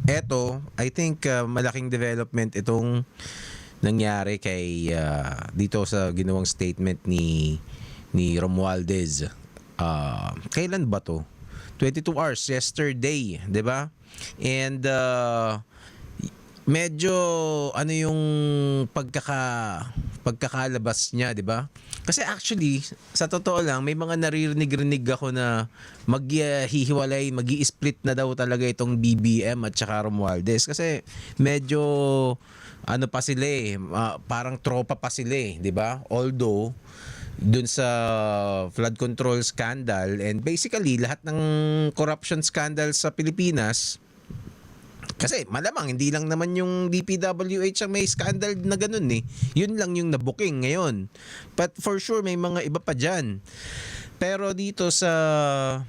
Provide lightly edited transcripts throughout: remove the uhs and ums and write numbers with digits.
eto, I think malaking development itong nangyari kay dito sa ginawang statement ni Romualdez. Kailan ba to? 22 hours yesterday, 'di ba? And medyo ano yung pagkakalabas niya, 'di ba? Kasi actually, sa totoo lang, may mga naririnig-rinig ako na maghihiwalay, magi-split na daw talaga itong BBM at saka Romualdez kasi medyo ano pa sila parang tropa pa sila 'di ba? Although dun sa flood control scandal and basically lahat ng corruption scandal sa Pilipinas. Kasi malamang hindi lang naman yung DPWH ang may scandal na ganun eh. Yun lang yung nabuking ngayon. But for sure may mga iba pa dyan. Pero dito sa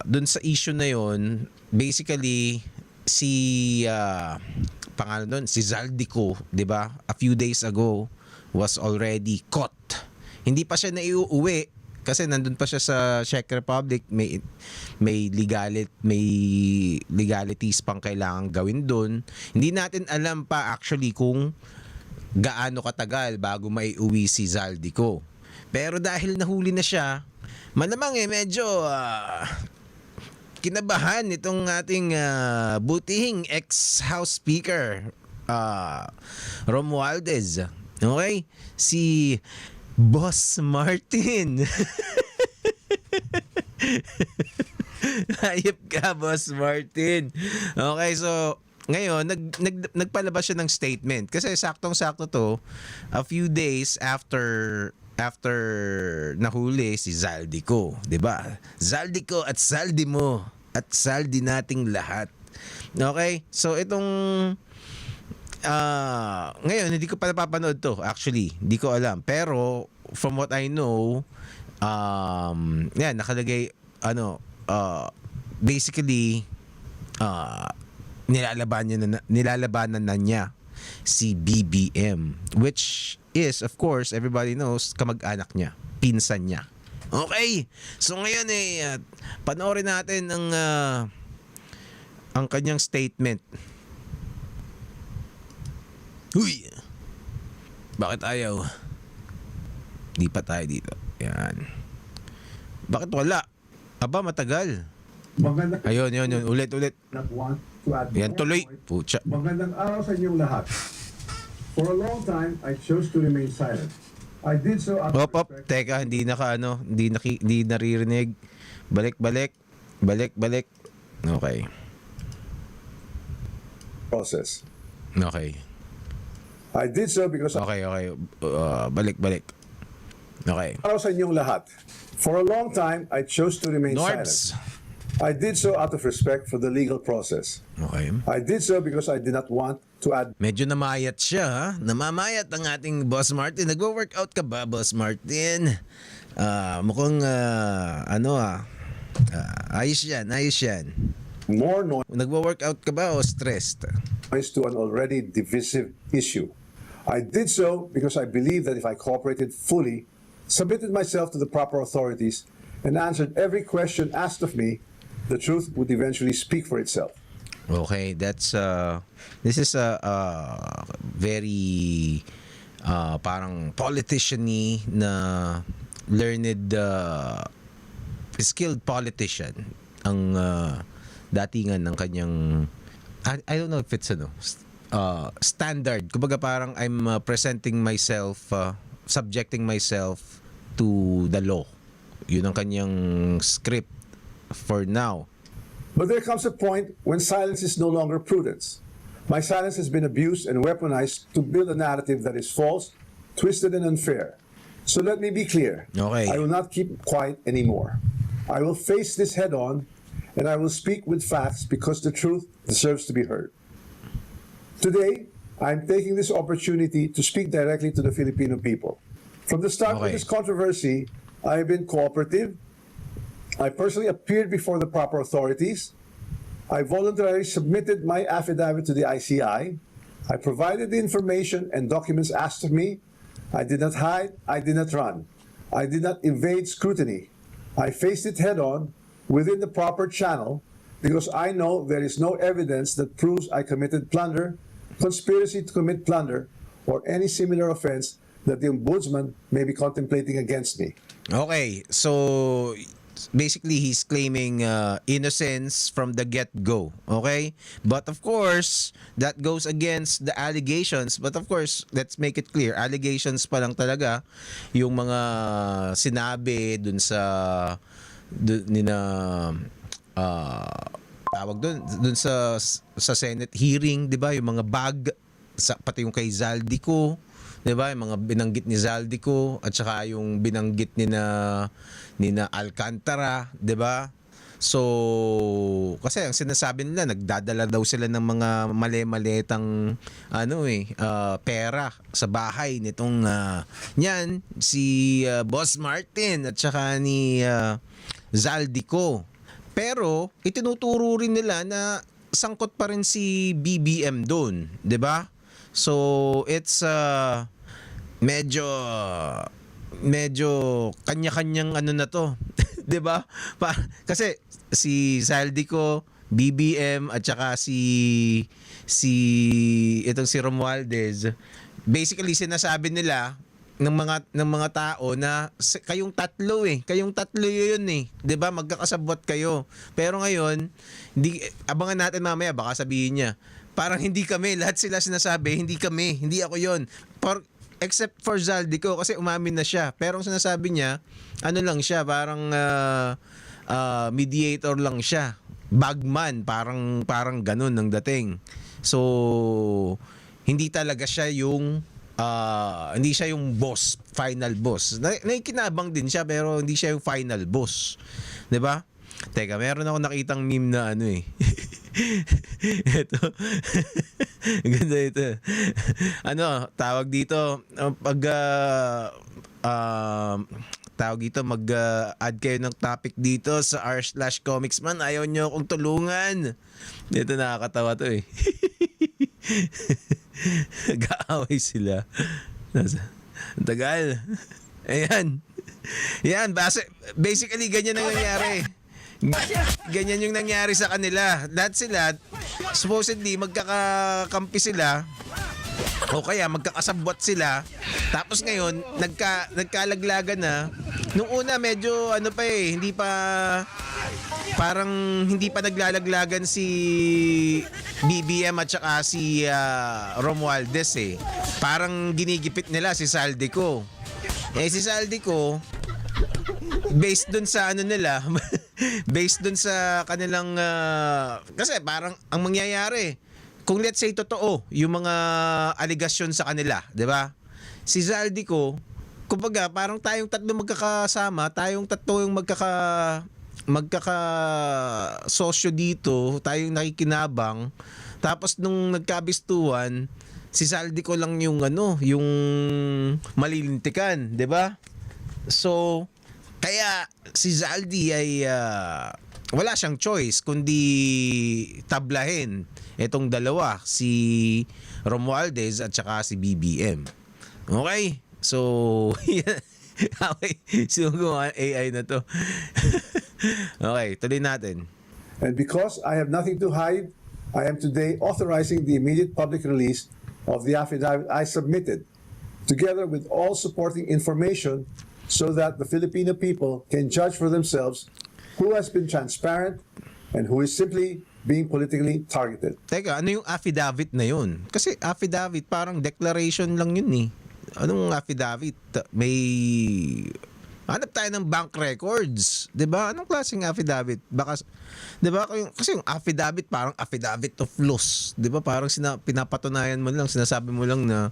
dun sa issue na yun, basically si pangalan doon, si Zaldico, 'di ba? A few days ago was already caught. Hindi pa siya naiuwi kasi nandun pa siya sa Czech Republic, may legalities pang kailangan gawin doon. Hindi natin alam pa actually kung gaano katagal bago maiuwi si Zaldico. Pero dahil nahuli na siya, malamang medyo kinabahan itong ating butihing ex-House Speaker Romualdez. Okay? Si Boss Martin. Hayop ka, Boss Martin. Okay, so ngayon nagpalabas siya ng statement kasi saktong-sakto to a few days after nahuli si Zaldico, 'di ba? Zaldico at saldi mo at saldi nating lahat. Okay? So itong ngayon hindi ko pa napapanood to actually. Hindi ko alam. Pero from what I know, yan nakalagay basically nilalabanan na niya si BBM, which is of course everybody knows kamag-anak niya, pinsan niya. Okay. So ngayon panoorin natin ang kanyang statement. Huy! Bakit ayaw? Di pa tayo dito. Yan. Bakit wala? Aba, matagal. Ayun. Ulit. Yan, tuloy. Pucha. Magandang araw sa inyong lahat. For a long time, I chose to remain silent. I did so out of Hop. respect. Teka, hindi naririnig. Balik. Okay. Process. Okay. I did so because Okay. Balik. Okay. araw sa inyong lahat. For a long time, I chose to remain Norbs. silent. I did so out of respect for the legal process. Okay. I did so because I did not want to add Medyo namayat siya, ha? Namamayat ang ating Boss Martin. Nagwo-workout ka ba, Boss Martin? Mukhang ayos yan. more noise Nagwo-workout ka ba o stressed? to an already divisive issue. I did so because I believe that if I cooperated fully, submitted myself to the proper authorities, and answered every question asked of me, the truth would eventually speak for itself. Okay, this is a very parang politician-y na learned skilled politician ang datingan ng kanyang I don't know if it's standard. Kumbaga parang I'm presenting myself, subjecting myself to the law. Yun ang kanyang script for now. But there comes a point when silence is no longer prudence. My silence has been abused and weaponized to build a narrative that is false, twisted, and unfair. So let me be clear. Okay. I will not keep quiet anymore. I will face this head on, and I will speak with facts because the truth deserves to be heard. Today, I'm taking this opportunity to speak directly to the Filipino people. From the start of Okay. this controversy, I have been cooperative. I personally appeared before the proper authorities. I voluntarily submitted my affidavit to the ICI. I provided the information and documents asked of me. I did not hide. I did not run. I did not evade scrutiny. I faced it head on within the proper channel because I know there is no evidence that proves I committed plunder, conspiracy to commit plunder, or any similar offense that the Ombudsman may be contemplating against me. Okay, so basically he's claiming innocence from the get-go, okay? But of course, that goes against the allegations. But of course, let's make it clear, allegations pa lang talaga yung mga sinabi dun sa tawag dun sa Senate hearing, 'di ba? Yung mga bag pati yung kay Zaldico, 'di ba? Yung mga binanggit ni Zaldico at saka yung binanggit ni na Alcantara, 'di ba? So, kasi ang sinasabi nila nagdadala daw sila ng mga mali-maletang pera sa bahay nitong niyan si Boss Martin at saka ni Zaldico. Pero itinuturo rin nila na sangkot pa rin si BBM doon, 'di ba? So, it's medyo kanya-kanyang ano na to. 'Di ba? Kasi si Zaldico, BBM at saka si Romualdez, basically sinasabi nila ng mga tao na kayong tatlo 'yun 'di ba? Magkakasabwat kayo. Pero ngayon, abangan natin mamaya baka sabihin niya, parang hindi kami, lahat sila sinasabi, hindi kami, hindi ako 'yon. Except for Zaldico kasi umamin na siya. Pero ang sinasabi niya, ano lang siya, parang mediator lang siya. Bagman, parang ganun ang dating. So, hindi talaga siya yung hindi siya yung boss, final boss. Naikinabang din siya pero hindi siya yung final boss. 'Di ba? Teka, meron ako nakitang meme na ito. Ganda ito. Tawag dito tawag dito mag-add kayo ng topic dito sa r/comicsman. Ayaw nyo akong tulungan. Dito nakakatawa to eh. Nag-aaway sila. Ang tagal. Ayan. Yan, basically ganyan ang nangyari. Ganyan yung nangyari sa kanila. Lahat sila, supposedly, magkakakampi sila o kaya magkakasabwat sila. Tapos ngayon, nagkalaglagan na. Nung una, medyo hindi pa naglalaglagan si BBM at saka si Romualdez eh. Parang ginigipit nila si Zaldico. Si Zaldico, based dun sa based dun sa kanilang kasi parang ang mangyayari kung let's say totoo yung mga aligasyon sa kanila, 'di ba? Si Zaldico, kumbaga parang tayong tatlo magkakasama, tayong tatlo yung magkaka sosyo dito, tayong nakikinabang. Tapos nung nagkabistuhan, si Zaldico lang yung yung malilintikan, 'di ba? So, kaya si Zaldi ay wala siyang choice kundi tablahin itong dalawa, si Romualdez at saka si BBM. Okay? So, okay. Siguro AI na to. Okay, tuloy natin. And because I have nothing to hide, I am today authorizing the immediate public release of the affidavit I submitted, together with all supporting information, so that the Filipino people can judge for themselves who has been transparent and who is simply being politically targeted. Teka, ano yung affidavit na yun? Kasi affidavit, parang declaration lang yun eh. Anong affidavit? May hanap tayo ng bank records, 'di ba? Anong klaseng affidavit? Baka 'di ba kasi yung affidavit parang affidavit of loss, 'di ba? Parang pinapatunayan mo lang, sinasabi mo lang na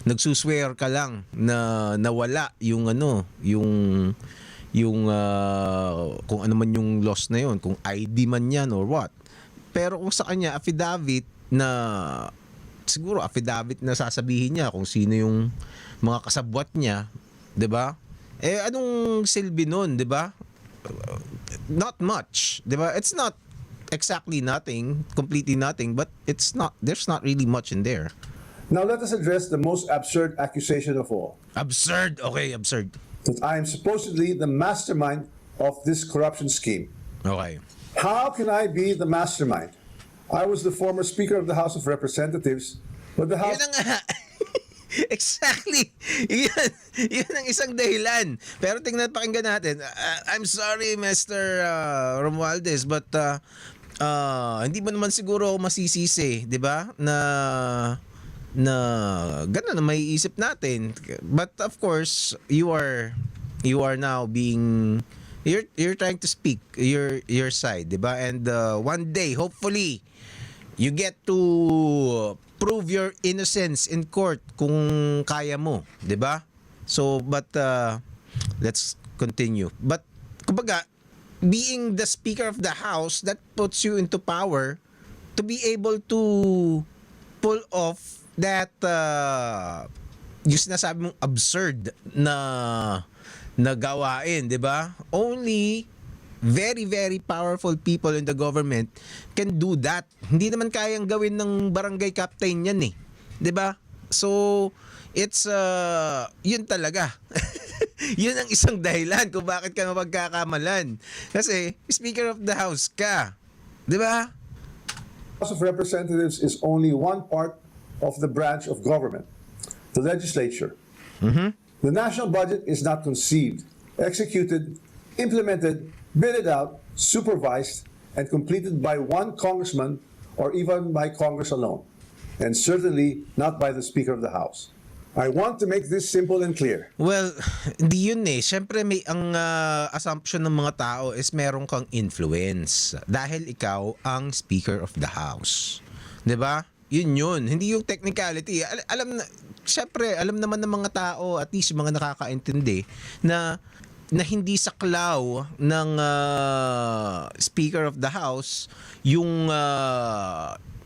nagsuswear ka lang na nawala yung kung ano man yung loss na yun, kung ID man yan or what. Pero kung sa kanya affidavit na siguro affidavit na sasabihin niya kung sino yung mga kasabwat niya, 'di ba? Anong silbi nun, 'di ba? Not much, 'di ba? It's not exactly nothing, completely nothing, but there's not really much in there. Now let us address the most absurd accusation of all. Absurd. Okay, absurd. That I am supposedly the mastermind of this corruption scheme. Okay. How can I be the mastermind? I was the former Speaker of the House of Representatives, but the House... Yun ang nga. Exactly. Yun ang isang dahilan. Pero pakinggan natin. I'm sorry, Mr. Romualdez, but hindi mo naman siguro ako masisisi, di ba? Na gano'n na may isip natin. But of course, you are now being you're trying to speak your side, di ba? And one day, hopefully, you get to prove your innocence in court kung kaya mo, 'di ba? So but let's continue. But kumbaga, being the Speaker of the House, that puts you into power to be able to pull off that yung sinasabi mong absurd na gawain, 'di ba? Only very, very powerful people in the government can do that. Hindi naman kayang gawin ng barangay captain yan eh. 'Di ba? So, it's, yun talaga. Yun ang isang dahilan kung bakit ka mapagkakamalan. Kasi, Speaker of the House ka. 'Di ba? House of Representatives is only one part of the branch of government, the legislature. The national budget is not conceived, executed, implemented, bidded out, supervised, and completed by one congressman or even by Congress alone, and certainly not by the Speaker of the House. I want to make this simple and clear. Well, hindi yun eh. Siyempre ang assumption ng mga tao is meron kang influence dahil ikaw ang Speaker of the House. 'Di ba? Yun. Hindi yung technicality. Siyempre, alam naman ng mga tao, at least yung mga nakakaintindi, na hindi saklaw ng Speaker of the House yung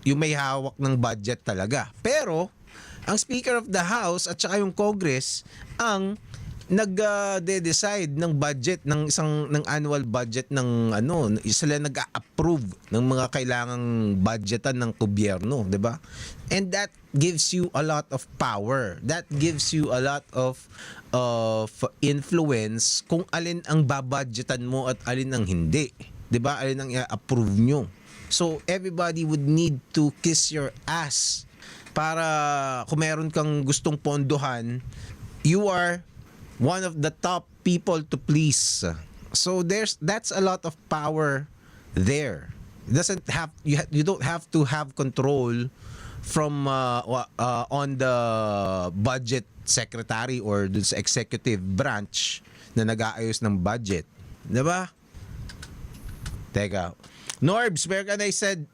may hawak ng budget talaga. Pero ang Speaker of the House at saka yung Congress ang nag-decide ng budget ng annual budget ng sila nag-approve ng mga kailangang budgetan ng gobyerno, 'di ba? And that gives you a lot of power. That gives you a lot of influence kung alin ang babudgetan mo at alin ang hindi. 'Di ba? Alin ang i-approve nyo. So everybody would need to kiss your ass para kung meron kang gustong pondohan, you are one of the top people to please. So that's a lot of power there. It doesn't have you don't have to have control from on the budget secretary or dun sa executive branch na nag-aayos ng budget. 'Di ba? Teka. Norbs, where can I said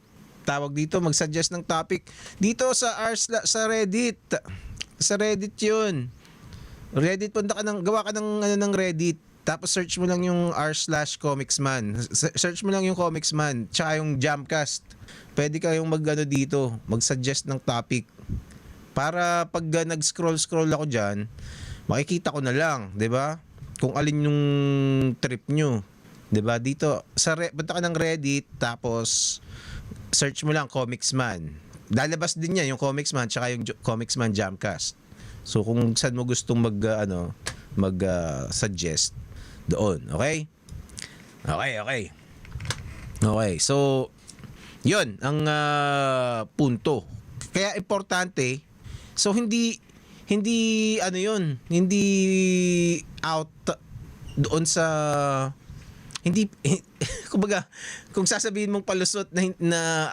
tawag dito mag-suggest ng topic dito sa sa Reddit. Sa Reddit 'yun. Reddit, punta ka gawa ka ng Reddit, tapos search mo lang yung r/comicsman. Search mo lang yung comicsman, tsaka yung Jamcast. Pwede kayong dito, mag-suggest ng topic. Para pag nag-scroll ako diyan, makikita ko na lang, 'di ba? Kung alin yung trip nyo. 'Di ba? Dito punta ka ng Reddit, tapos search mo lang Comicsman. Lalabas din yan yung Comicsman tsaka yung Comicsman Jamcast. So kung saan mo gustong suggest doon, okay? Okay, so 'yun ang punto. Kaya importante. So hindi hindi out doon sa hindi kumbaga kung sasabihin mong palusot na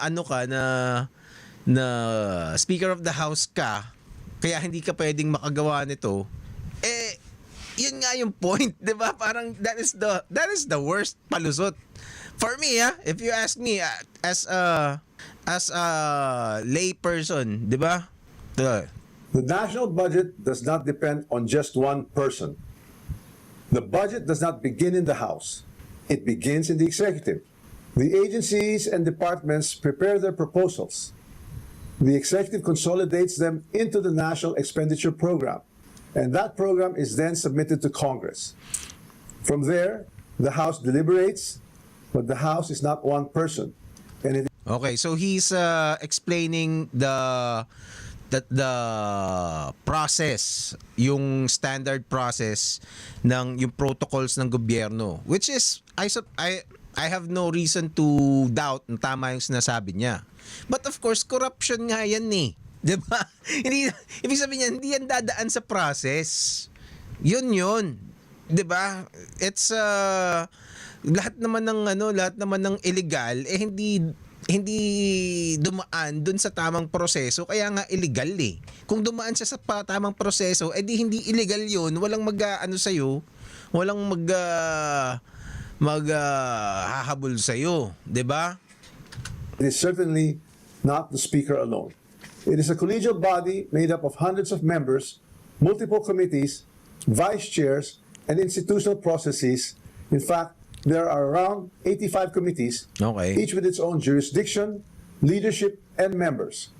Speaker of the House ka, kaya hindi ka pwedeng makagawa nito, yun nga yung point, 'di ba? Parang that is the worst palusot for me, if you ask me, as a lay person, 'di ba? The national budget does not depend on just one person. The budget does not begin in the House. It begins in the executive. The agencies and departments prepare their proposals. The executive consolidates them into the National Expenditure Program, and that program is then submitted to Congress. From there, the House deliberates, but the House is not one person. And Okay, so he's explaining the process, yung standard process ng yung protocols ng gobyerno, which is I have no reason to doubt na tama yung sinasabi niya. But of course, corruption nga yan eh. 'Di ba? Hindi, ibig sabihin niya, hindi yan dadaan sa process. Yun. 'Di ba? It's lahat naman ng illegal hindi dumaan dun sa tamang proseso, kaya nga illegal eh. Kung dumaan siya sa tamang proseso, edi hindi illegal yun. Walang sa'yo, walang hahabol sa'yo. 'Di ba? It is certainly not the Speaker alone. It is a collegial body made up of hundreds of members, multiple committees, vice chairs, and institutional processes. In fact, there are around 85 committees, Okay. each with its own jurisdiction, leadership, and members.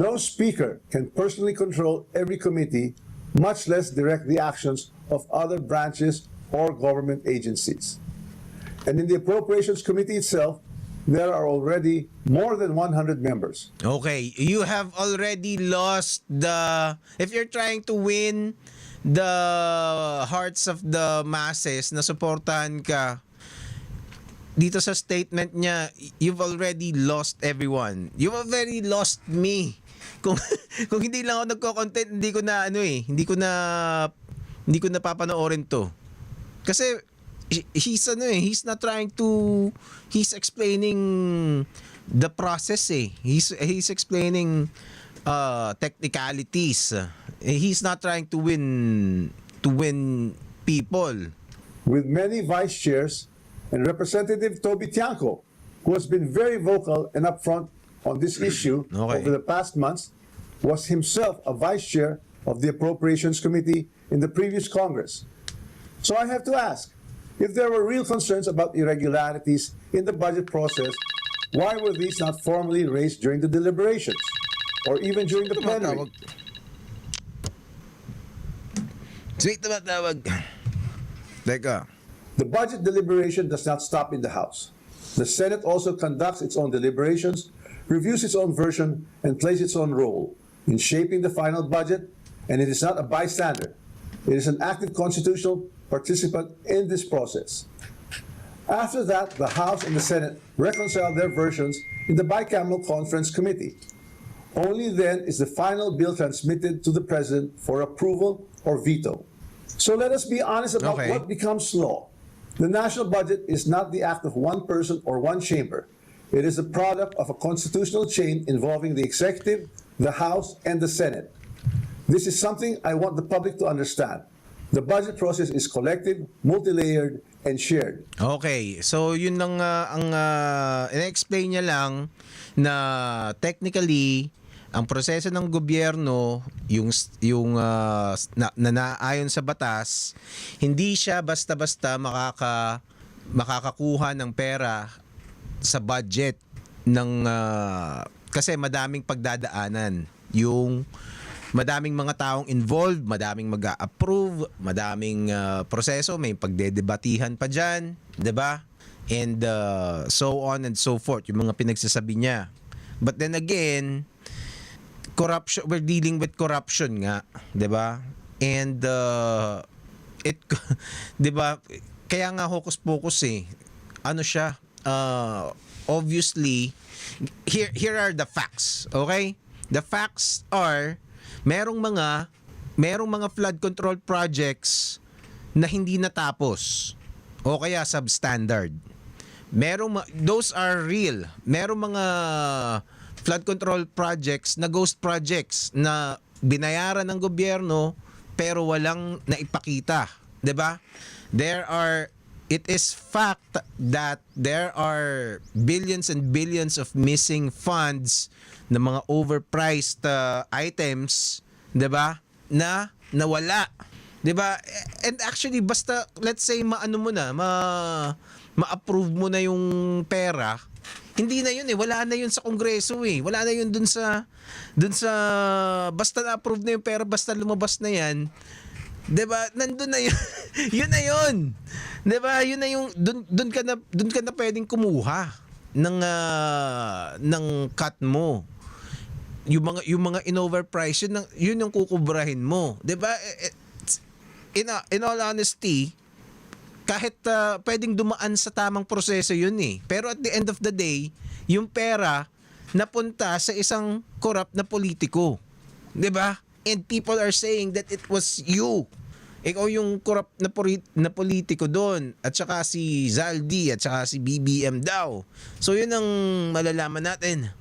No speaker can personally control every committee, much less direct the actions of other branches or government agencies. And in the Appropriations Committee itself, there are already more than 100 members. Okay, you have already lost if you're trying to win the hearts of the masses na suportahan ka dito sa statement niya, you've already lost everyone. You've already lost me. Kung kung hindi lang ako nagko-content, hindi ko na papanoorin to. Kasi he's not trying to, he's explaining the process eh. He's explaining technicalities. He's not trying to win people. With many vice chairs and Representative Toby Tiangco, who has been very vocal and upfront on this issue Okay. over the past months, was himself a vice chair of the Appropriations Committee in the previous Congress. So I have to ask, if there were real concerns about irregularities in the budget process, why were these not formally raised during the deliberations or even during the plenary? Sweet tumatawag. Teka. The budget deliberation does not stop in the House. The Senate also conducts its own deliberations, reviews its own version, and plays its own role in shaping the final budget, and it is not a bystander. It is an active constitutional participant in this process. After that, the House and the Senate reconcile their versions in the bicameral conference committee. Only then is the final bill transmitted to the President for approval or veto. So let us be honest about Okay. what becomes law. The national budget is not the act of one person or one chamber. It is the product of a constitutional chain involving the executive, the House, and the Senate. This is something I want the public to understand. The budget process is collective, multi-layered, and shared. Okay, so yun lang ang in-explain niya lang na technically ang proseso ng gobyerno yung naayon sa batas, hindi siya basta-basta makakakuha ng pera sa budget ng kasi madaming pagdadaanan, yung madaming mga taong involved, madaming mag-a-approve, madaming proseso, may pagdedebatihan pa diyan, 'di ba? And so on and so forth, yung mga pinagsasabi niya. But then again, corruption, we're dealing with corruption nga, 'di ba? And 'di ba? Kaya nga hocus pocus eh. Ano siya? Obviously, here are the facts, okay? The facts are merong mga flood control projects na hindi natapos o kaya substandard. Those are real. Merong mga flood control projects na ghost projects na binayaran ng gobyerno pero walang naipakita, 'di ba? It is fact that there are billions and billions of missing funds na mga overpriced items, 'di ba? Na nawala. 'Di ba? And actually basta let's say ma-approve mo na yung pera, hindi na yun eh, wala na yun sa Kongreso eh. Wala na yun dun sa basta na-approve na yung pera, basta lumabas na yan. 'Di ba? Nandun na yun. Yun na yun. 'Di ba? Yun na yung dun ka na pwedeng kumuha ng cut mo. Yung mga in-overprice yun yung kukubrahin mo. 'Di ba? In all honesty, kahit pwedeng dumaan sa tamang proseso yun eh. Pero at the end of the day, yung pera napunta sa isang corrupt na politiko. 'Di ba? And people are saying that it was you. Ikaw yung corrupt na politiko doon. At saka si Zaldi at saka si BBM daw. So yun ang malalaman natin.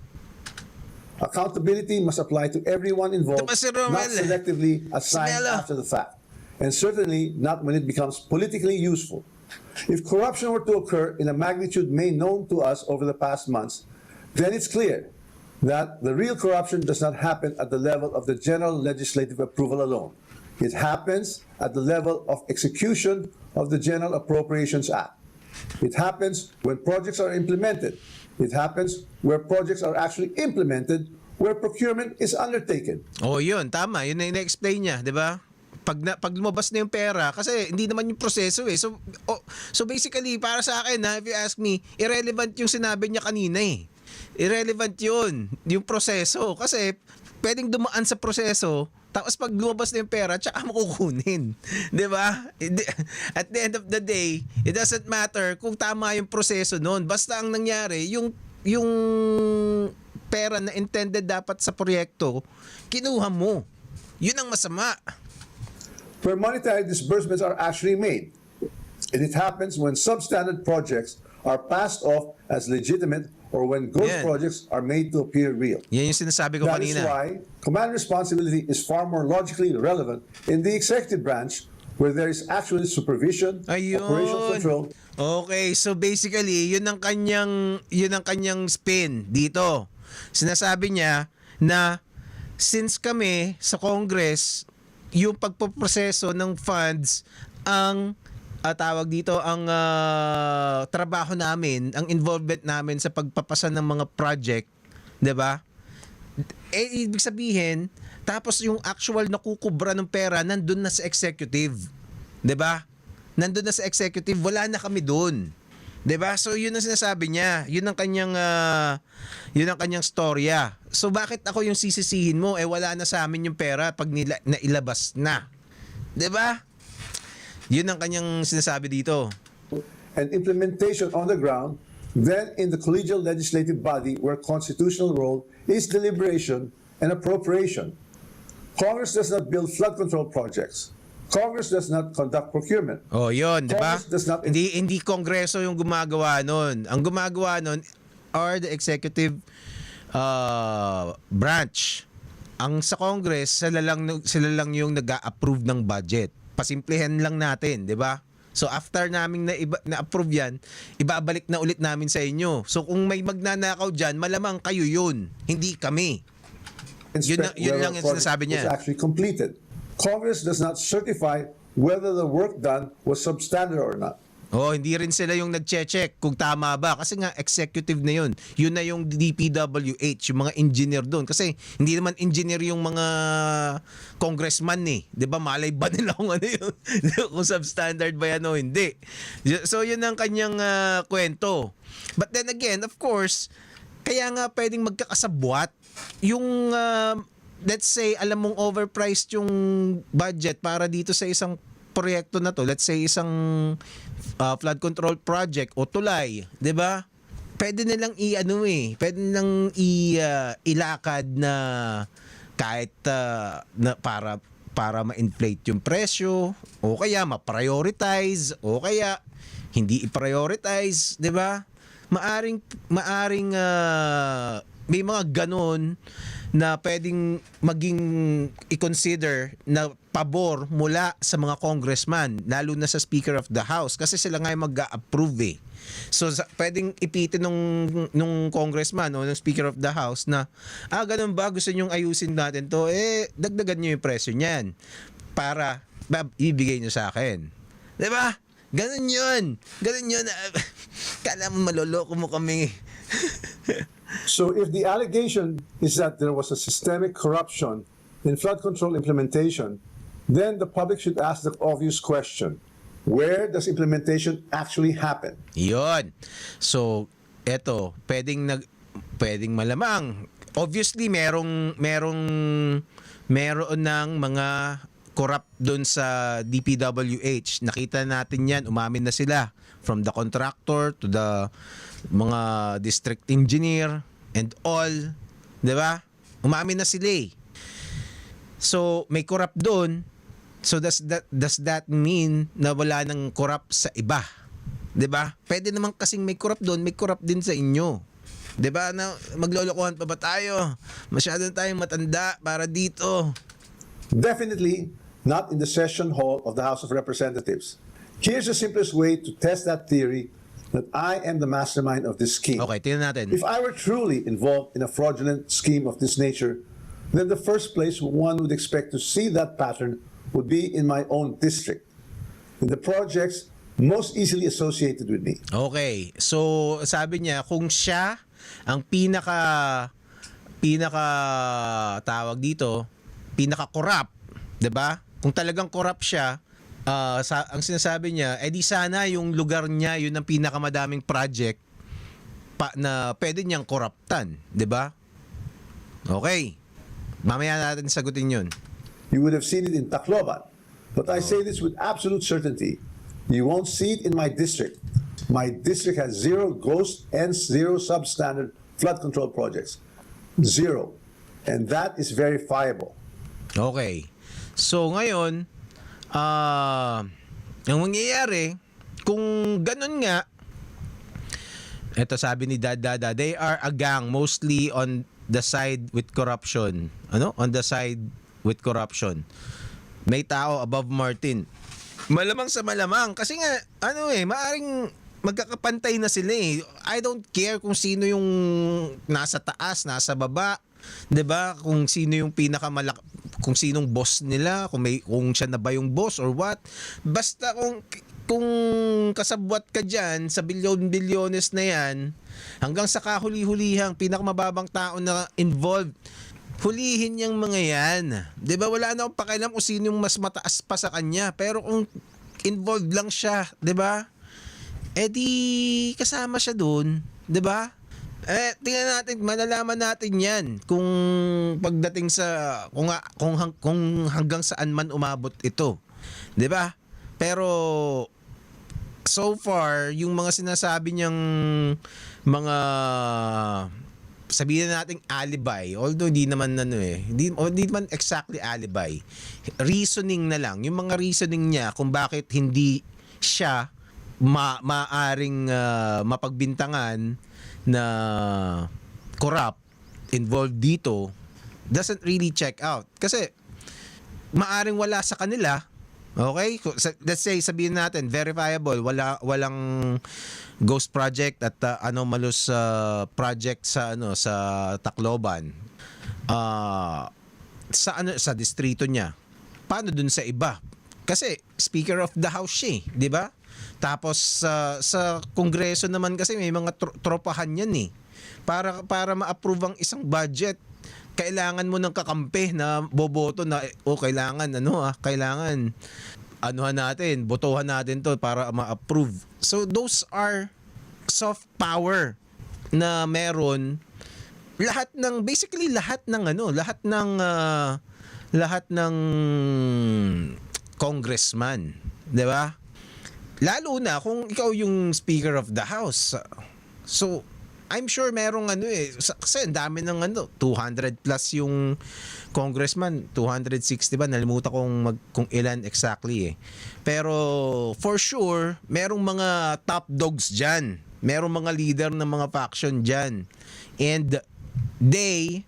Accountability must apply to everyone involved, Ito pa si Romel. not selectively assigned Smelo. after the fact, and certainly not when it becomes politically useful. If corruption were to occur in a magnitude made known to us over the past months, then it's clear that the real corruption does not happen at the level of the general legislative approval alone. It happens at the level of execution of the General Appropriations Act. It happens when projects are implemented. It happens where projects are actually implemented, where procurement is undertaken. Oh, yun, tama. Yun na ina-explain niya, 'di ba? Pag lumabas na yung pera kasi hindi naman yung proseso eh. So basically para sa akin if you ask me, irrelevant yung sinabi niya kanina eh. Irrelevant yun, yung proseso kasi pwedeng dumaan sa proseso tapos pag lumabas na yung pera tsaka makukunin. 'Di ba? At the end of the day, it doesn't matter kung tama yung proseso noon. Basta ang nangyari, yung pera na intended dapat sa proyekto, kinuha mo. Yun ang masama. Where monetary disbursements are actually made. And it happens when substandard projects are passed off as legitimate or when ghost Yan. projects are made to appear real. Yan yung sinasabi ko That is kanina. why command responsibility is far more logically relevant in the executive branch where there is actually supervision, operational control. Okay, so basically, yun ang kanyang spin dito. Sinasabi niya na since kami sa Congress, yung pagpoproseso ng funds ang tawag dito ang trabaho namin, ang involvement namin sa pagpapasa ng mga project, 'di ba? Ibig sabihin, tapos yung actual nakukubra ng pera nandun na sa executive. 'Di ba? Nandun na sa executive, wala na kami doon. 'Di ba? So yun ang sinasabi niya. Yun ang kanyang storya. So bakit ako yung sisisihin mo wala na sa amin yung pera pag nailabas na. 'Di ba? Yun ang kanyang sinasabi dito. And implementation on the ground, then in the collegial legislative body where constitutional role is deliberation and appropriation. Congress does not build flood control projects. Congress does not conduct procurement. Oh, yun, 'di ba? Congress does not- Hindi kongreso yung gumagawa nun. Ang gumagawa nun are the executive branch. Ang sa Congress, sila lang yung nag-a-approve ng budget. Pasimplehan lang natin, 'di ba? So after naming na-approve yan, ibabalik na ulit namin sa inyo. So kung may magnanakaw dyan, malamang kayo yun, hindi kami. Inspect Yun whether lang yung project sinasabi niya. was actually completed. Congress does not certify whether the work done was substandard or not. Oh, hindi rin sila yung nagche-check kung tama ba kasi nga executive na yun. Yun na yung DPWH, yung mga engineer doon kasi hindi naman engineer yung mga congressman eh. 'Di ba? Malay ba nila kung ano yun? Kung substandard ba yan o hindi. So yun ang kanyang kwento. But then again, of course, kaya nga pwedeng magkakasabwat yung let's say alam mong overpriced yung budget para dito sa isang proyekto na to, let's say isang flood control project o tulay, 'di ba? Pwede nilang pwede nilang ilakad na kahit na para ma-inflate yung presyo o kaya ma-prioritize o kaya hindi i-prioritize, 'di ba? Maaring may mga ganon na pwedeng maging i-consider na pabor mula sa mga congressman, lalo na sa Speaker of the House kasi sila nga yung mag-a-approve eh. So pwedeng ipitin nung congressman o ng Speaker of the House na ganun ba, gusto nyong ayusin natin to, dagdagan nyo yung presyo niyan para ibigay nyo sa akin. 'Di ba? Ganun yun. Kala mo maloloko mo kami. So if the allegation is that there was a systemic corruption in flood control implementation, then the public should ask the obvious question: where does implementation actually happen? Yun. So, eto, pwedeng malamang. Obviously, meron ng mga corrupt doon sa DPWH. Nakita natin yan, umamin na sila. From the contractor to the mga district engineer and all. Diba? Umamin na sila eh. So, may corrupt doon. So, does that mean na wala nang corrupt sa iba? 'Di ba? Pwede naman kasing may corrupt doon, may corrupt din sa inyo. 'Di ba? Na maglolokohan pa ba tayo? Masyado na tayong matanda para dito. Definitely not in the session hall of the House of Representatives. Here's the simplest way to test that theory that I am the mastermind of this scheme. Okay, tingnan natin. If I were truly involved in a fraudulent scheme of this nature, then the first place one would expect to see that pattern would be in my own district, in the projects most easily associated with me. Okay. So, sabi niya kung siya ang pinaka tawag dito, pinaka-corrupt, 'di ba? Kung talagang corrupt siya, ang sinasabi niya, di sana yung lugar niya yun ang pinakamadaming project na pwede niyang koruptan, 'di ba? Okay. Mamaya natin sagutin 'yun. You would have seen it in Tacloban, but I say this with absolute certainty. You won't see it in my district. My district has 0 ghost and 0 substandard flood control projects. 0. And that is verifiable. Okay. So ngayon, ang mangyayari, kung ganun nga, eto sabi ni Dada, they are a gang mostly on the side with corruption. On the side with corruption. May tao above Martin. Malamang sa malamang. Kasi nga, maaring magkakapantay na sila eh. I don't care kung sino yung nasa taas, nasa baba. 'Di ba? Kung sino yung kung sinong boss nila, kung siya na ba yung boss or what. Basta kung kasabwat ka diyan sa bilyon-bilyones na 'yan, hanggang sa kahuli-hulihang pinakamababang tao na involved, hulihin yung mga yan. 'Di ba? Wala na akong pakialam kung sino yung mas mataas pa sa kanya, pero kung involved lang siya, 'di ba? Di kasama siya doon, 'di ba? Tingnan natin, malalaman natin 'yan kung pagdating sa kung hanggang saan man umabot ito. 'Di ba? Pero so far, yung mga sinasabi niyang mga sabihin nating alibi, although hindi naman hindi naman exactly alibi. Reasoning na lang, yung mga reasoning niya kung bakit hindi siya maaring mapagbintangan na corrupt involved dito doesn't really check out. Kasi maaring wala sa kanila. Okay? Let's say sabihin natin verifiable, walang ghost project at anomalous project sa sa Tacloban. Sa distrito niya. Paano dun sa iba? Kasi speaker of the house siya, 'di ba? Tapos sa kongreso naman kasi may mga tropahan yan eh. Para ma-approve ang isang budget, kailangan mo ng kakampi na boboto na kailangan botohan natin to para ma-approve. So those are soft power na meron lahat ng congressman, 'di ba? Lalo na kung ikaw yung Speaker of the House. So, I'm sure merong kasi ang dami ng 200 plus yung congressman, 260 ba? Nalimutan kung ilan exactly eh. Pero for sure, merong mga top dogs dyan. Merong mga leader ng mga faction dyan. And they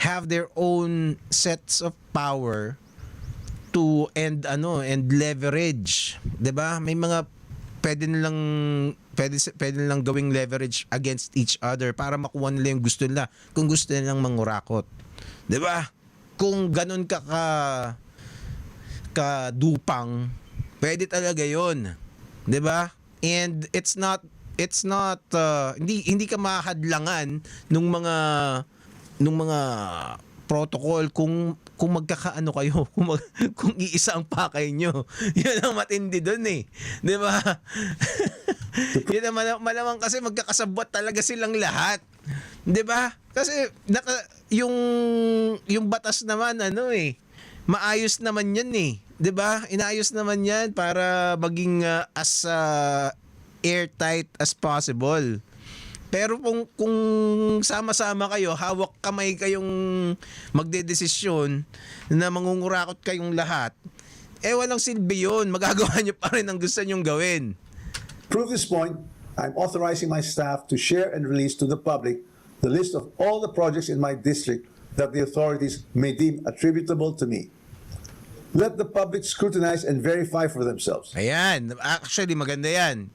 have their own sets of power to and leverage, 'di ba? May mga pwede nilang gawing leverage against each other para makuha nila yung gusto nila. Kung gusto nilang mangurakot, 'di ba? Kung ganun ka dupang, pwede talaga 'yon, 'di ba? And it's not hindi ka mahadlangan nung mga protocol kung magkakaano kayo, kung iisa ang pakay nyo. Yan ang matindi doon eh. 'Di ba? Yan ang malamang kasi magkakasabwat talaga silang lahat. 'Di ba? Kasi yung batas naman maayos naman yan eh. 'Di ba? Inaayos naman yan para maging as airtight as possible. Pero kung sama-sama kayo, hawak kamay kayong magdedesisyon na mangungurakot kayong lahat, walang silbi yun. Magagawa nyo pa rin ang gusto nyong gawin. Prove this point, I'm authorizing my staff to share and release to the public the list of all the projects in my district that the authorities may deem attributable to me. Let the public scrutinize and verify for themselves. Ayan. Actually, maganda yan.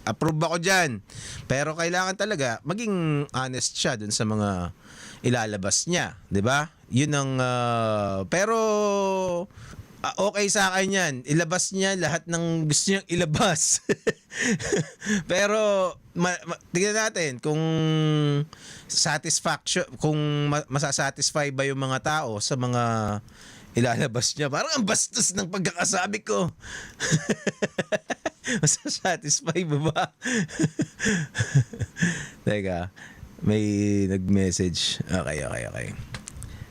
Approve ako dyan. Pero kailangan talaga maging honest siya dun sa mga ilalabas niya. 'Di ba? Yun ang... pero okay sa akin yan. Ilabas niya lahat ng gusto niyang ilabas. Pero tingnan natin kung satisfaction, kung masasatisfy ba yung mga tao sa mga ilalabas niya. Parang ang bastos ng pagkakasabi ko. Masasatisfy mo ba? Teka, may nag-message. Okay.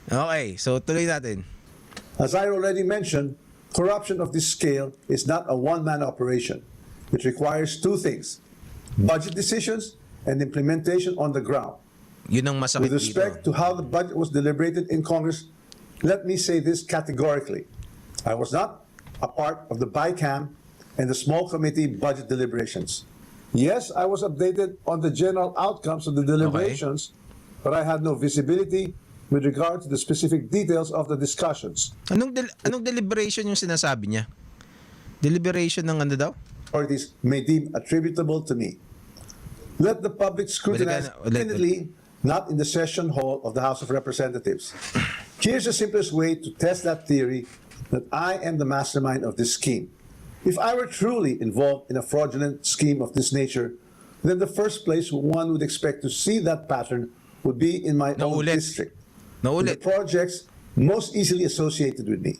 Okay, so tuloy natin. As I already mentioned, corruption of this scale is not a one-man operation. It requires two things: budget decisions and implementation on the ground. Yun ang masakit With respect to how the budget was deliberated in Congress, let me say this categorically. I was not a part of the BICAM and the small committee budget deliberations. Yes, I was updated on the general outcomes of the deliberations, but I had no visibility with regard to the specific details of the discussions. Anong deliberation yung sinasabi niya? Deliberation ng ano daw? Authorities may deem attributable to me. Let the public scrutinize independently, not in the session hall of the House of Representatives. Here's the simplest way to test that theory that I am the mastermind of this scheme. If I were truly involved in a fraudulent scheme of this nature, then the first place one would expect to see that pattern would be in my own district. The projects most easily associated with me.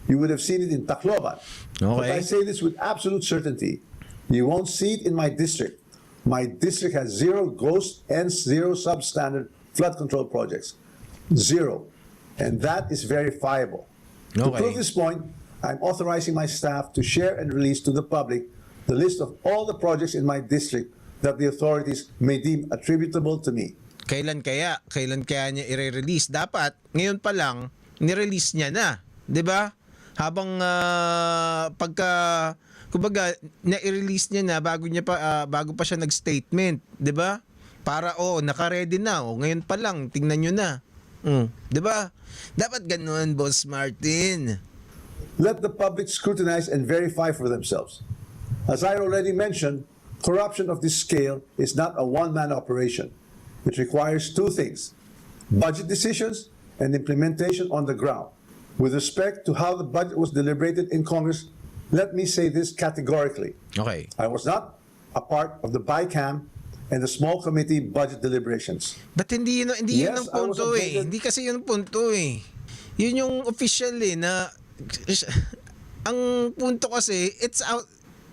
You would have seen it in Tacloban. But I say this with absolute certainty. You won't see it in my district. My district has zero ghost and zero substandard flood control projects. Zero. And that is verifiable. To prove this point, I'm authorizing my staff to share and release to the public the list of all the projects in my district that the authorities may deem attributable to me. Kailan kaya niya i-release? Dapat ngayon pa lang ni-release niya na, 'di ba? Habang kumbaga na-release niya na bago pa siya nag-statement, 'di ba? Para naka-ready na, ngayon pa lang tingnan niyo na. 'Di ba? Dapat ganoon, Boss Martin. Let the public scrutinize and verify for themselves. As I already mentioned, corruption of this scale is not a one-man operation. It requires two things: budget decisions and implementation on the ground. With respect to how the budget was deliberated in Congress, let me say this categorically. Okay. I was not a part of the BICAM and the small committee budget deliberations. But hindi yun ang punto eh. Hindi kasi yun ang punto eh. Yun yung official na ang punto kasi it's out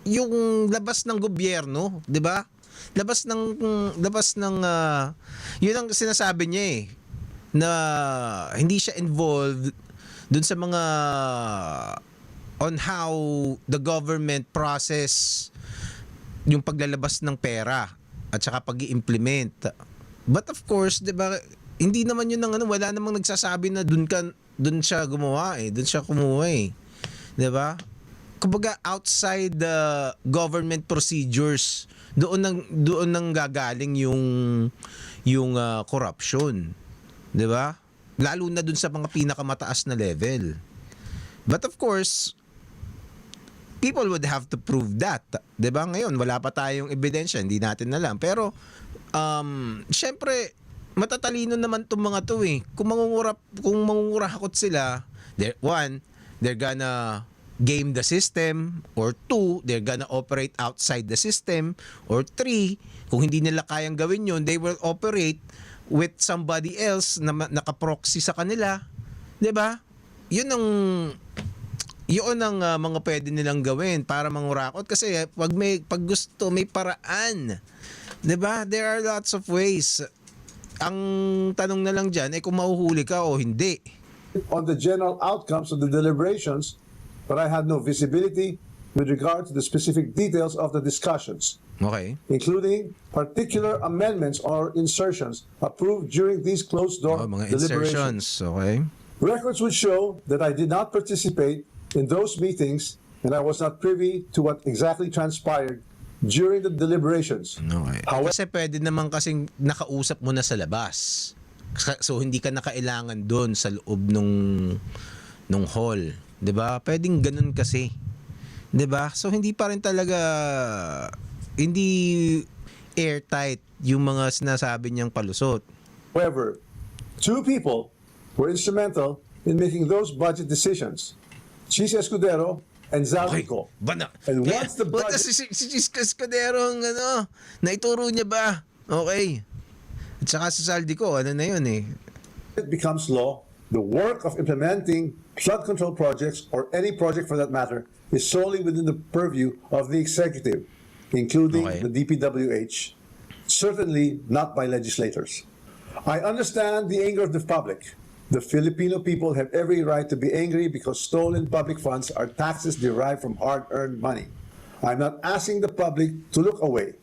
yung labas ng gobyerno, 'di ba? Labas ng yun ang sinasabi niya na hindi siya involved dun sa mga on how the government process yung paglalabas ng pera at saka pag-i-implement. But of course, 'di ba, hindi naman yun wala namang nagsasabi na dun siya gumawa dun siya kumuha 'di ba? Kumbaga outside the government procedures, doon nang gagaling yung corruption, 'di ba? Lalo na dun sa mga pinakamataas na level. But of course, people would have to prove that, 'di ba? Ngayon wala pa tayong ebidensya, hindi natin alam. Pero syempre matatalino naman tong mga to Kung mangungurakot sila, they're gonna game the system, or 2, they're gonna operate outside the system, or 3, kung hindi nila kayang gawin yun, they will operate with somebody else na naka-proxy sa kanila. 'Di ba? Yun ang mga pwede nilang gawin para mangurakot kasi pag gusto may paraan. 'Di ba? There are lots of ways. Ang tanong na lang diyan kung mahuhuli ka o hindi. on the general outcomes of the deliberations, but I had no visibility with regard to the specific details of the discussions, Okay. including particular amendments or insertions approved during these closed-door Mga deliberations. insertions. Okay. Records would show that I did not participate in those meetings and I was not privy to what exactly transpired during the deliberations. Okay. However, Kasi pwede naman kasing nakausap mo na sa labas. So hindi ka nakailangan doon sa loob nung hall, 'di ba? Pwedeng ganun kasi. 'Di ba? So hindi pa rin talaga hindi airtight yung mga sinasabi niyang palusot. however, two people were instrumental in making those budget decisions. Chis Escudero and Zaldico. Bana. And once the budget- si Escudero ang naituro niya ba? Okay. At saka si Zaldico, ano na yun eh. it becomes law, the work of implementing flood control projects, or any project for that matter, is solely within the purview of the executive, including Okay. the DPWH, certainly not by legislators. I understand the anger of the public. The Filipino people have every right to be angry because stolen public funds are taxes derived from hard-earned money. I'm not asking the public to look away.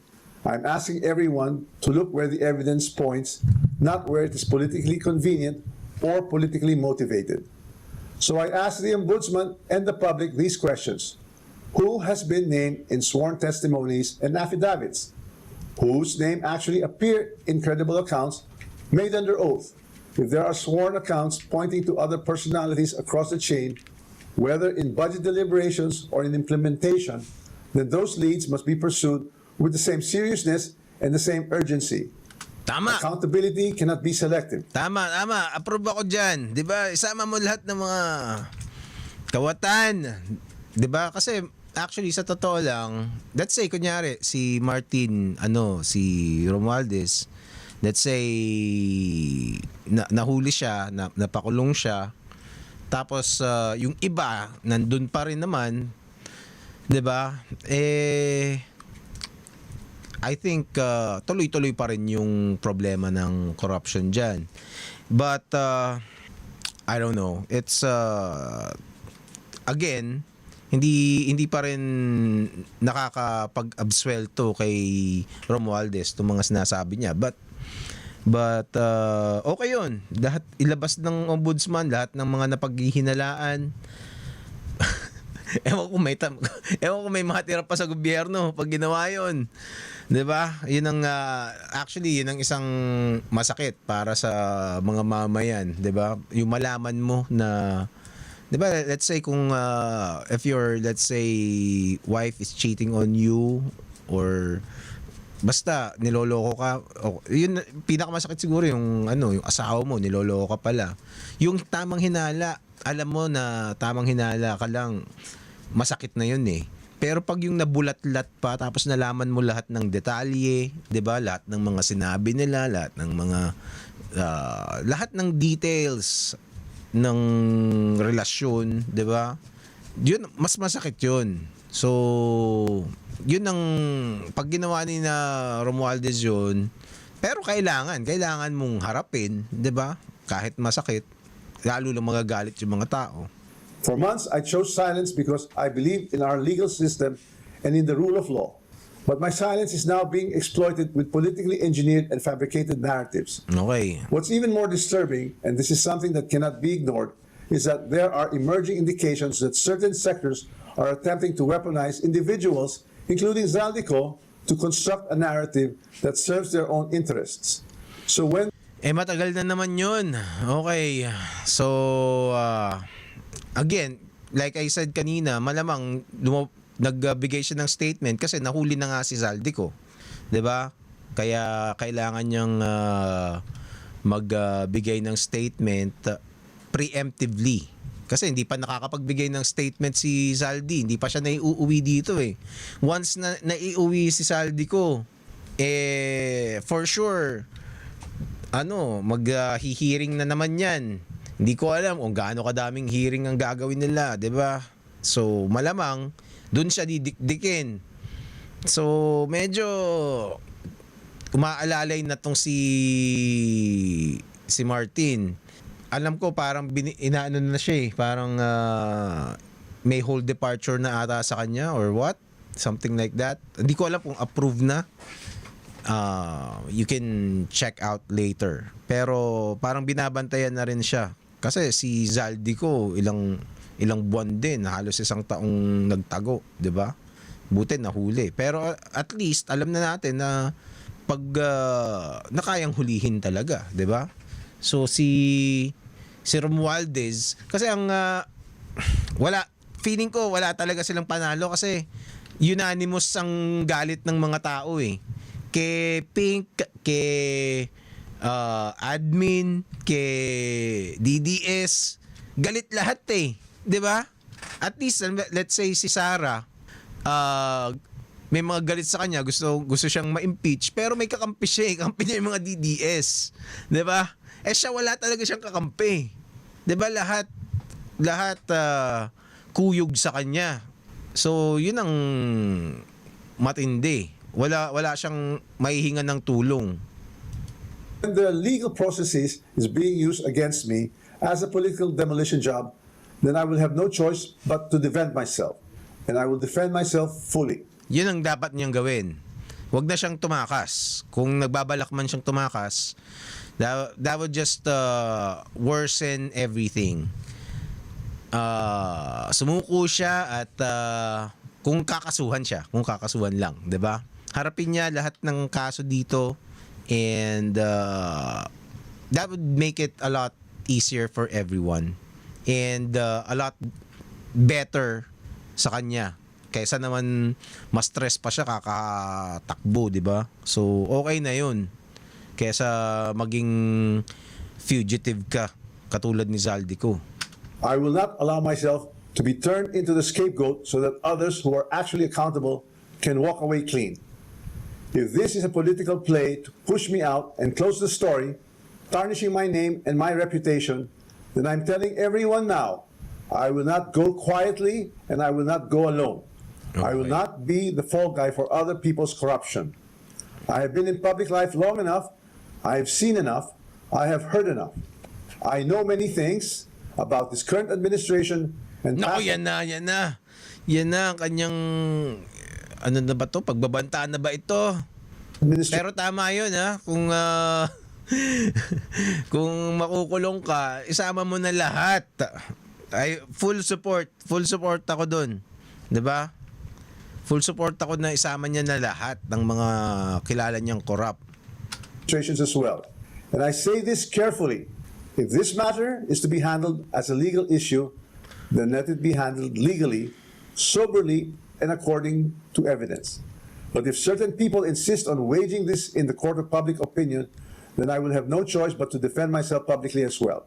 I'm asking everyone to look where the evidence points, not where it is politically convenient or politically motivated. So I ask the Ombudsman and the public these questions. Who has been named in sworn testimonies and affidavits? Whose name actually appeared in credible accounts made under oath? If there are sworn accounts pointing to other personalities across the chain, whether in budget deliberations or in implementation, then those leads must be pursued with the same seriousness and the same urgency. Tama. Accountability cannot be selective. Tama. Approve ako dyan. 'Di ba? Isama mo lahat ng mga kawatan. 'Di ba? Kasi actually sa totoo lang, let's say kunyari si Martin, si Romualdez, let's say nahuli siya, napakulong siya. Tapos yung iba nandun pa rin naman, 'di ba? I think tuloy-tuloy pa rin yung problema ng corruption dyan. But I don't know. It's again, hindi pa rin nakakapag-absuelto kay Romualdez itong mga sinasabi niya. But okay yun. Lahat ilabas ng ombudsman, lahat ng mga napaghihinalaan. Ewan ko may matira pa sa gobyerno pag ginawa yun. 'Di ba? Yun ang actually yun ang isang masakit para sa mga mamayan, 'di ba? Yung malaman mo na 'di ba, let's say kung if your, let's say, wife is cheating on you or basta niloloko ka, yun pinakamasakit siguro yung yung asawa mo niloloko ka pala. Yung tamang hinala, alam mo na tamang hinala ka lang, masakit na yun eh. Pero pag yung nabulat-lat pa tapos nalaman mo lahat ng detalye, 'di ba? Lahat ng mga sinabi nila, lahat ng mga lahat ng details ng relasyon, 'di ba? Yun mas masakit 'yun. So, yun ang pag ginawa ni na Romualdez yun, pero kailangan mong harapin, 'di ba? Kahit masakit, lalo lang magagalit yung mga tao. For months, I chose silence because I believe in our legal system and in the rule of law. But my silence is now being exploited with politically engineered and fabricated narratives. Okay. What's even more disturbing, and this is something that cannot be ignored, is that there are emerging indications that certain sectors are attempting to weaponize individuals, including Zaldico, to construct a narrative that serves their own interests. So when Matagal na naman yun. Okay. So, again, like I said kanina, malamang nagbigay siya ng statement kasi nahuli na nga si Zaldico. 'Di ba? Kaya kailangan niyang magbigay ng statement preemptively. Kasi hindi pa nakakapagbigay ng statement si Zaldi, hindi pa siya naiuwi dito eh. Once na naiuwi si Zaldico, for sure maghihiring na naman 'yan. Hindi ko alam kung gaano kadaming hearing ang gagawin nila, 'di ba? So, malamang doon siya didikdikin. So, medyo umaalalay na tong si Martin. alam ko parang inaano na siya eh. Parang may whole departure na ata sa kanya or what? Something like that. Hindi ko alam kung approved na. You can check out later. Pero parang binabantayan na rin siya. Kasi si Zaldico ilang buwan din, halos isang taong nagtago, 'di ba? Buti nahuli. Pero at least alam na natin na pag nakayang hulihin talaga, 'di ba? So si Romualdez kasi ang feeling ko wala talaga silang panalo kasi unanimous ang galit ng mga tao eh. Kay Pink, kay admin, kay DDS, galit lahat eh, 'di ba? At least let's say si Sara may mga galit sa kanya, gusto siyang ma-impeach, pero may kakampi siya eh. Kampi niya yung mga DDS. 'Di ba? Eh siya wala talaga siyang kakampi. 'Di ba lahat kuyog sa kanya. So, 'yun ang matindi. Wala siyang mahihingan ng tulong. When the legal processes is being used against me as a political demolition job, then I will have no choice but to defend myself. And I will defend myself fully. Yun ang dapat niyang gawin. Huwag na siyang tumakas. Kung nagbabalak man siyang tumakas, that would just worsen everything. Sumuko siya at kung kakasuhan lang, 'di ba? Harapin niya lahat ng kaso dito and that would make it a lot easier for everyone and a lot better sa kanya kaysa naman ma-stress pa siya kakatakbo, 'di ba? So okay na 'yun kaysa maging fugitive ka katulad ni Zaldico. I will not allow myself to be turned into the scapegoat so that others who are actually accountable can walk away clean. If this is a political play to push me out and close the story, tarnishing my name and my reputation, then I'm telling everyone now, I will not go quietly and I will not go alone. I will not be the fall guy for other people's corruption. I have been in public life long enough. I have seen enough. I have heard enough. I know many things about this current administration and Naku, yan na ang kanyang ano na ba to? Pagbabantaan na ba ito? Pero tama yun ha. Kung makukulong ka, isama mo na lahat. Ay, full support ako dun. 'Di ba? Full support ako na isama niya na lahat ng mga kilala niyang corrupt. Administrations as well. And I say this carefully. If this matter is to be handled as a legal issue, then let it be handled legally, soberly, and according to evidence. But if certain people insist on waging this in the court of public opinion, then I will have no choice but to defend myself publicly as well.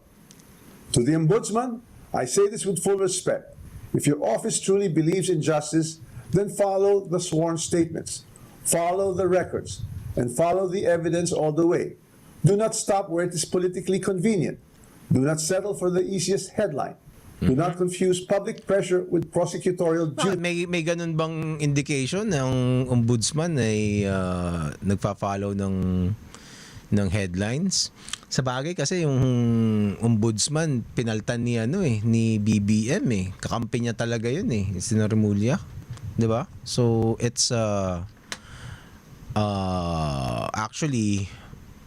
To the Ombudsman, I say this with full respect. If your office truly believes in justice, then follow the sworn statements, follow the records, and follow the evidence all the way. Do not stop where it is politically convenient. Do not settle for the easiest headline. Do not confuse public pressure with prosecutorial duty. May ganun bang indication ng ombudsman ay nagfa-follow ng headlines? Sa bagay kasi yung ombudsman pinaltan ni ni BBM eh. Kakampi niya talaga yun eh, si Remulla, 'di ba? So it's actually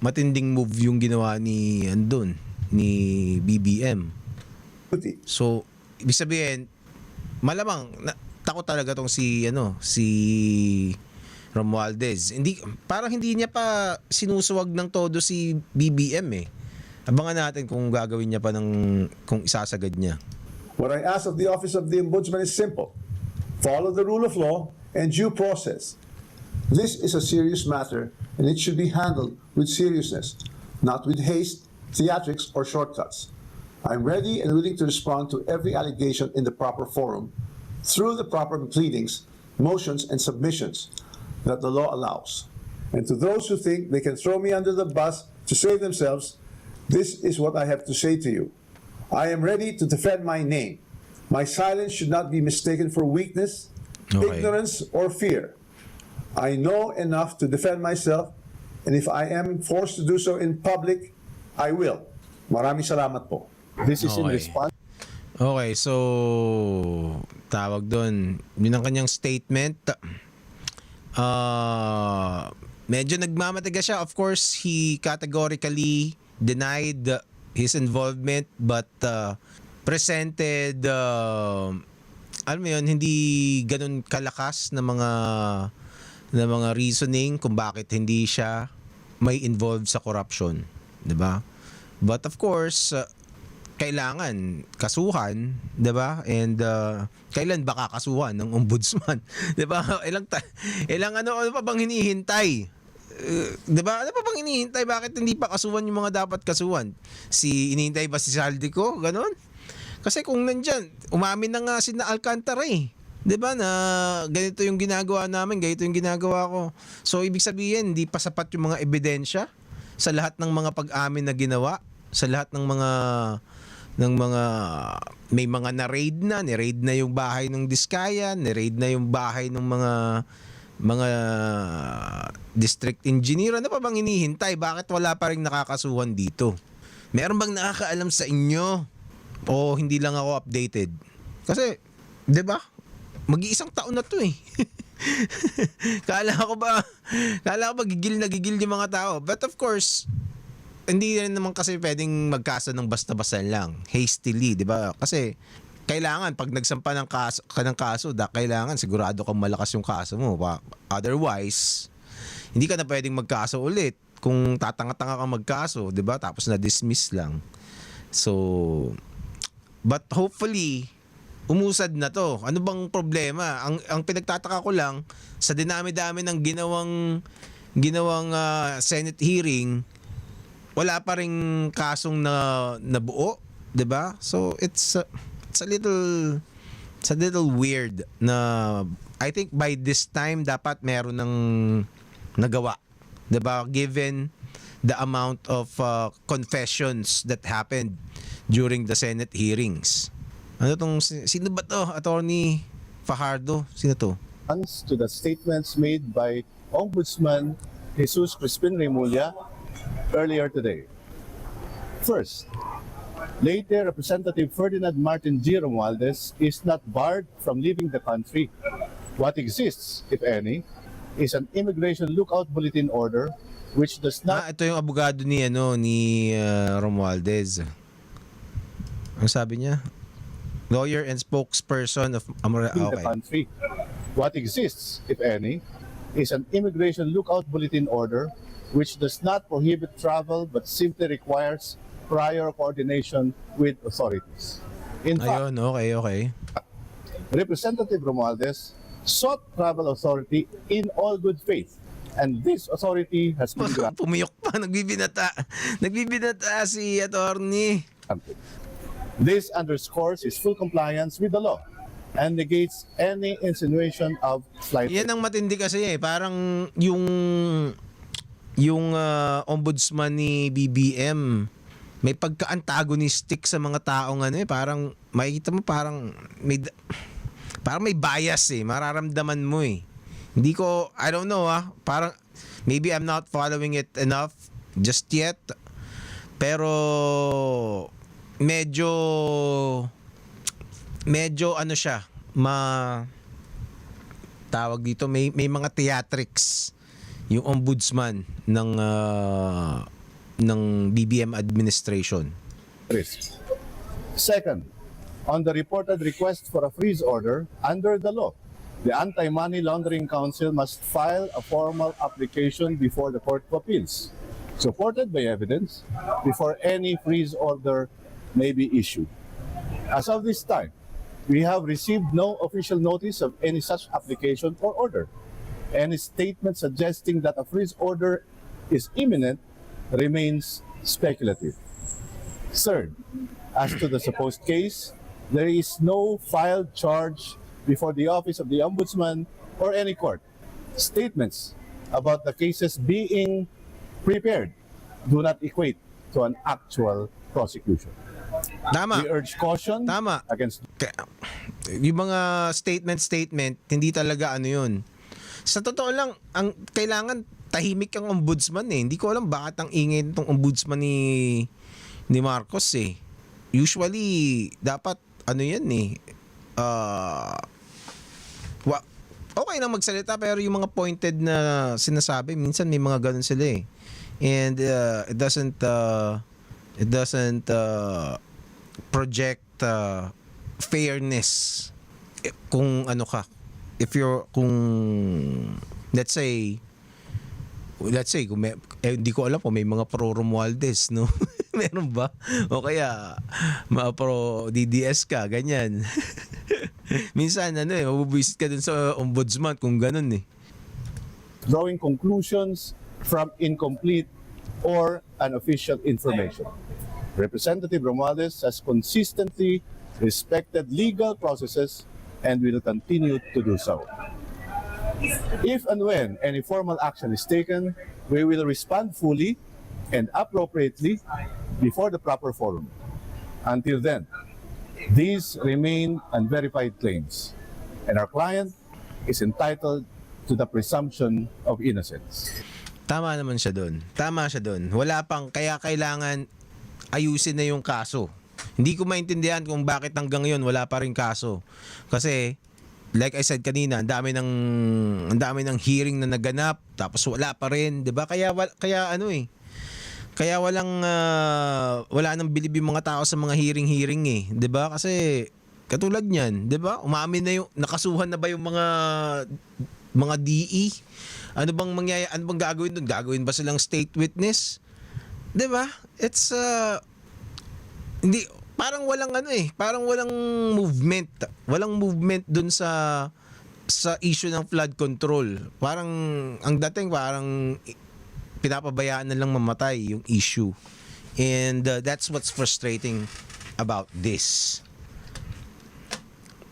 matinding move yung ginawa ni BBM. So, ibig sabihin, malamang takot talaga tong si Romualdez. Parang hindi niya pa sinusuwag ng todo si BBM eh. Abangan natin kung gagawin niya pa kung isasagad niya. What I ask of the office of the Ombudsman is simple. Follow the rule of law and due process. This is a serious matter and it should be handled with seriousness, not with haste, theatrics, or shortcuts. I'm ready and willing to respond to every allegation in the proper forum through the proper pleadings, motions, and submissions that the law allows. And to those who think they can throw me under the bus to save themselves, this is what I have to say to you. I am ready to defend my name. My silence should not be mistaken for weakness, ignorance, or fear. I know enough to defend myself, and if I am forced to do so in public, I will. Maraming salamat po. This is in Okay. response Okay, so tawag doon, yun ang kanyang statement. Medyo nagmamatigas siya. Of course, he categorically denied his involvement but presented alam mo yun, hindi ganun kalakas na mga reasoning kung bakit hindi siya may involved sa corruption, 'di ba? But of course, kailangan kasuhan, 'di ba? And kailan ba kakasuhan ng ombudsman? 'Di ba? Ilang ano pa bang hinihintay? 'Di ba? Ano pa bang hinihintay? Bakit hindi pa kasuhan yung mga dapat kasuhan? Hinihintay ba si Saldico? Ganon? Kasi kung nandyan, umamin na nga si na Alcantara eh. 'Di ba na ganito yung ginagawa namin, ganito yung ginagawa ko. So ibig sabihin, hindi pa sapat yung mga ebidensya sa lahat ng mga pag-amin na ginawa, sa lahat ng mga may mga ni-raid na yung bahay ng Diskaya, ni-raid na yung bahay ng mga district engineer. Ano pa bang hinihintay? Bakit wala pa ring nakakasuhan dito? Meron bang nakakaalam sa inyo? O hindi lang ako updated? Kasi, 'di ba? Mag-iisang taon na 'to eh. Kala ko ba gigil na gigil yung mga tao. But of course, hindi rin naman kasi pwedeng magkaso ng basta-basta lang, hastily, 'di ba? Kasi kailangan pag nagsampa ng kaso, kailangan sigurado kang malakas yung kaso mo. Otherwise, hindi ka na pwedeng magkaso ulit kung tatanga-tanga kang magkaso, 'di ba? Tapos na-dismiss lang. So, but hopefully umusad na 'to. Ano bang problema? Ang pinagtataka ko lang sa dinami-dami ng ginawang Senate hearing, wala pa ring kasong nabuo, 'di ba? So it's a little weird na I think by this time dapat meron ng nagawa, 'di ba? Given the amount of confessions that happened during the Senate hearings. Ano tong sino ba to? Attorney Fajardo, sino to? to the statements made by Ombudsman Jesus Crispin Remulla earlier today. First, later Representative Ferdinand Martin G. Romualdez is not barred from leaving the country. What exists, if any, is an immigration lookout bulletin order which does not Ito yung abogado ni Romualdez. Ang sabi niya? Lawyer and spokesperson of Amora. leave the Okay. country. What exists, if any, is an immigration lookout bulletin order which does not prohibit travel but simply requires prior coordination with authorities. In fact, Ayun, okay. Representative Romualdez sought travel authority in all good faith, and this authority has been granted. Pumiyok pa, nagbibinata. Nagbibinata si attorney. This underscores his full compliance with the law and negates any insinuation of slight. Yan ang matindi kasi eh. Parang yung ombudsman ni BBM may pagka-antagonistic sa mga taong parang makikita mo parang may bias eh. Mararamdaman mo eh. I don't know parang maybe I'm not following it enough just yet. Pero medyo ano siya, tawag dito, may mga theatrics yung ombudsman ng BBM administration. Risk. Second, on the reported request for a freeze order under the law, the Anti-Money Laundering Council must file a formal application before the Court of Appeals, supported by evidence, before any freeze order may be issued. As of this time, we have received no official notice of any such application or order. Any statement suggesting that a freeze order is imminent remains speculative. Third, as to the supposed case, there is no filed charge before the Office of the Ombudsman or any court. Statements about the cases being prepared do not equate to an actual prosecution. Tama. We urge caution Tama. against Yung mga statement, hindi talaga ano yun. Sa totoo lang, ang kailangan tahimik ang ombudsman eh. Hindi ko alam bakit ang ingay nitong ombudsman ni Marcos eh. Usually, dapat ano yan eh. Okay lang magsalita pero yung mga pointed na sinasabi, minsan may mga ganun sila eh. And it doesn't project fairness kung ano ka. Kung let's say kung hindi ko alam kung may mga pro Romualdez, no? Meron ba? O kaya pro DDS ka, ganyan. Minsan mabubuisit ka dun sa ombudsman kung ganun eh. Drawing conclusions from incomplete or unofficial information. Representative Romualdez has consistently respected legal processes and will continue to do so. If and when any formal action is taken, we will respond fully and appropriately before the proper forum. Until then, these remain unverified claims, and our client is entitled to the presumption of innocence. Tama naman siya doon. Tama siya doon. Wala pang, kaya kailangan ayusin na yung kaso. Hindi ko maintindihan kung bakit hanggang ngayon wala pa rin kaso. Kasi like I said kanina, ang dami ng hearing na naganap tapos wala pa rin, 'di ba? Kaya wala nang bilib yung mga tao sa mga hearing eh, 'di ba? Kasi katulad niyan, 'di ba? Umamin na yung nakasuhan na ba yung mga DE? Ano bang gagawin doon? Gagawin ba silang state witness? 'Di ba? It's hindi parang walang movement. Walang movement doon sa issue ng flood control. Parang ang dating parang pinapabayaan na lang mamatay yung issue. And that's what's frustrating about this.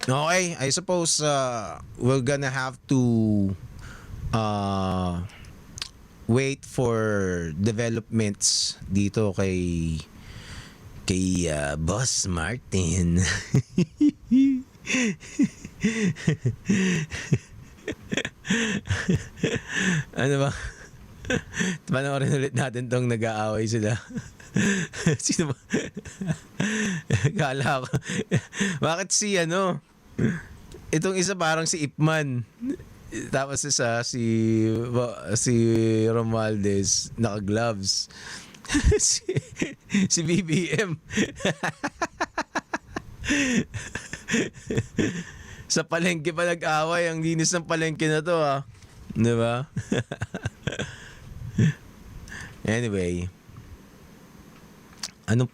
Okay, I suppose we're gonna have to wait for developments dito kay Boss Martin. Ano ba? Panoorin ulit natin tong nag-aaway sila. Sino ba? Kala ko. Bakit itong isa parang si Ipman. Tapos isa si Romualdez naka-gloves. si BBM. Sa palengke pa nag-away, ang linis ng palengke na to, ah. 'Di ba? Anyway, anong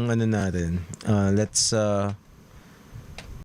ano natin? Let's